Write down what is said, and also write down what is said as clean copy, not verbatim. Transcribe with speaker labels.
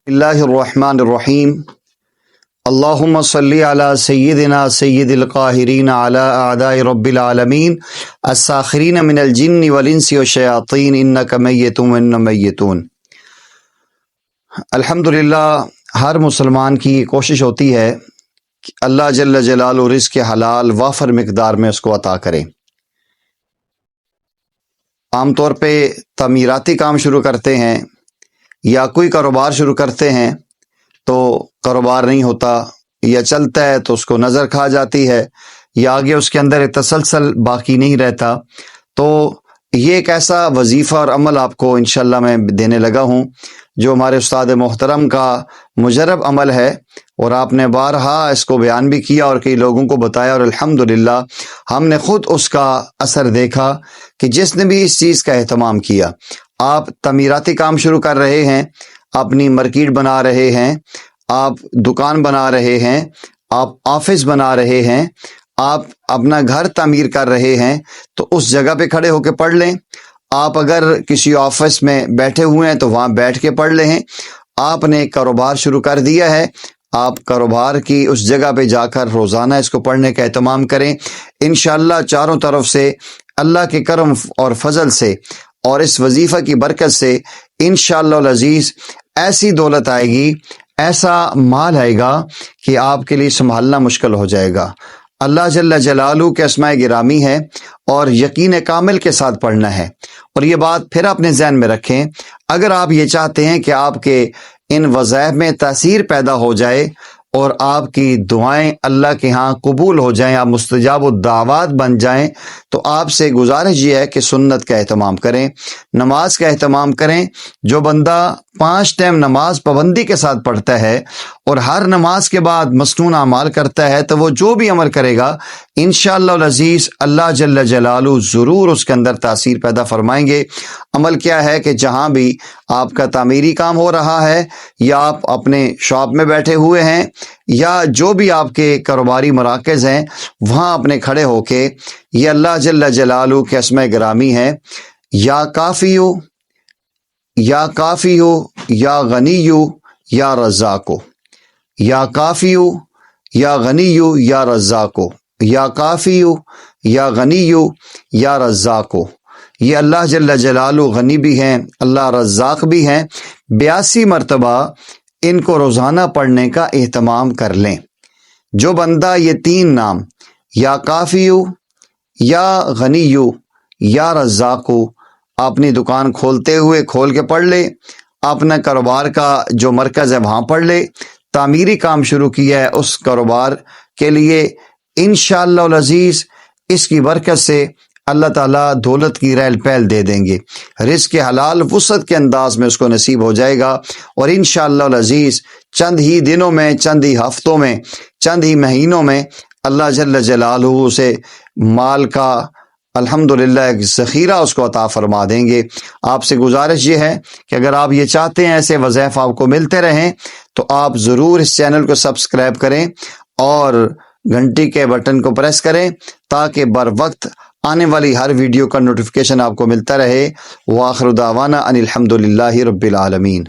Speaker 1: اللہ الرحمن الرحیم اللہم صلی علی سیدنا سید القاہرین علی اعداء رب العالمین الساخرین من الجن والانس والشیاطین انک میت وانہم میتون۔ الحمدللہ ہر مسلمان کی کوشش ہوتی ہے کہ اللہ جل جلالہ رزق حلال وافر مقدار میں اس کو عطا کرے۔ عام طور پہ تعمیراتی کام شروع کرتے ہیں یا کوئی کاروبار شروع کرتے ہیں تو کاروبار نہیں ہوتا، یا چلتا ہے تو اس کو نظر کھا جاتی ہے، یا آگے اس کے اندر ایک تسلسل باقی نہیں رہتا۔ تو یہ ایک ایسا وظیفہ اور عمل آپ کو انشاءاللہ میں دینے لگا ہوں جو ہمارے استاد محترم کا مجرب عمل ہے، اور آپ نے بارہا اس کو بیان بھی کیا اور کئی لوگوں کو بتایا، اور الحمدللہ ہم نے خود اس کا اثر دیکھا کہ جس نے بھی اس چیز کا اہتمام کیا۔ آپ تعمیراتی کام شروع کر رہے ہیں، اپنی مارکیٹ بنا رہے ہیں، آپ دکان بنا رہے ہیں، آپ آفس بنا رہے ہیں، آپ اپنا گھر تعمیر کر رہے ہیں، تو اس جگہ پہ کھڑے ہو کے پڑھ لیں۔ آپ اگر کسی آفس میں بیٹھے ہوئے ہیں تو وہاں بیٹھ کے پڑھ لیں۔ آپ نے کاروبار شروع کر دیا ہے، آپ کاروبار کی اس جگہ پہ جا کر روزانہ اس کو پڑھنے کا اہتمام کریں۔ انشاءاللہ چاروں طرف سے اللہ کے کرم اور فضل سے اور اس وظیفہ کی برکت سے انشاءاللہ العزیز ایسی دولت آئے گی، ایسا مال آئے گا کہ آپ کے لیے سنبھالنا مشکل ہو جائے گا۔ اللہ جل جلالہ کے اسماء گرامی ہے، اور یقین کامل کے ساتھ پڑھنا ہے۔ اور یہ بات پھر اپنے ذہن میں رکھیں، اگر آپ یہ چاہتے ہیں کہ آپ کے ان وظائف میں تاثیر پیدا ہو جائے اور آپ کی دعائیں اللہ کے ہاں قبول ہو جائیں، آپ مستجاب الدعوات بن جائیں، تو آپ سے گزارش یہ ہے کہ سنت کا اہتمام کریں، نماز کا اہتمام کریں۔ جو بندہ 5 ٹائم نماز پابندی کے ساتھ پڑھتا ہے اور ہر نماز کے بعد مسنون اعمال کرتا ہے، تو وہ جو بھی عمل کرے گا انشاءاللہ العزیز اللہ جل جلالہ ضرور اس کے اندر تاثیر پیدا فرمائیں گے۔ عمل کیا ہے کہ جہاں بھی آپ کا تعمیری کام ہو رہا ہے، یا آپ اپنے شاپ میں بیٹھے ہوئے ہیں، یا جو بھی آپ کے کاروباری مراکز ہیں، وہاں اپنے کھڑے ہو کے یہ اللہ جل جلالہ کے اسماء گرامی ہے، یا کافیو یا کافیو یا غنیو یا رزاقو، یا کافیو یا غنیو یا رزاقو، یا کافیو یا غنیو یا رزاقو۔ یہ اللہ جل جلالہ غنی بھی ہیں، اللہ رزاق بھی ہیں۔ 82 مرتبہ ان کو روزانہ پڑھنے کا اہتمام کر لیں۔ جو بندہ یہ 3 نام یا کافیو یا غنیو یا رزاقو اپنی دکان کھولتے ہوئے کھول کے پڑھ لے، اپنا کاروبار کا جو مرکز ہے وہاں پڑھ لے، تعمیری کام شروع کیا ہے اس کاروبار کے لیے، انشاءاللہ العزیز اس کی برکت سے اللہ تعالیٰ دولت کی ریل پہل دے دیں گے، رزق حلال وسعت کے انداز میں اس کو نصیب ہو جائے گا، اور انشاءاللہ العزیز چند ہی دنوں میں، چند ہی ہفتوں میں، چند ہی مہینوں میں اللہ جل جلالہ سے مال کا الحمدللہ ایک ذخیرہ اس کو عطا فرما دیں گے۔ آپ سے گزارش یہ ہے کہ اگر آپ یہ چاہتے ہیں ایسے وظائف آپ کو ملتے رہیں، تو آپ ضرور اس چینل کو سبسکرائب کریں اور گھنٹی کے بٹن کو پریس کریں، تاکہ بر وقت آنے والی ہر ویڈیو کا نوٹیفیکیشن آپ کو ملتا رہے۔ وآخر دعوانا ان الحمدللہ رب العالمین۔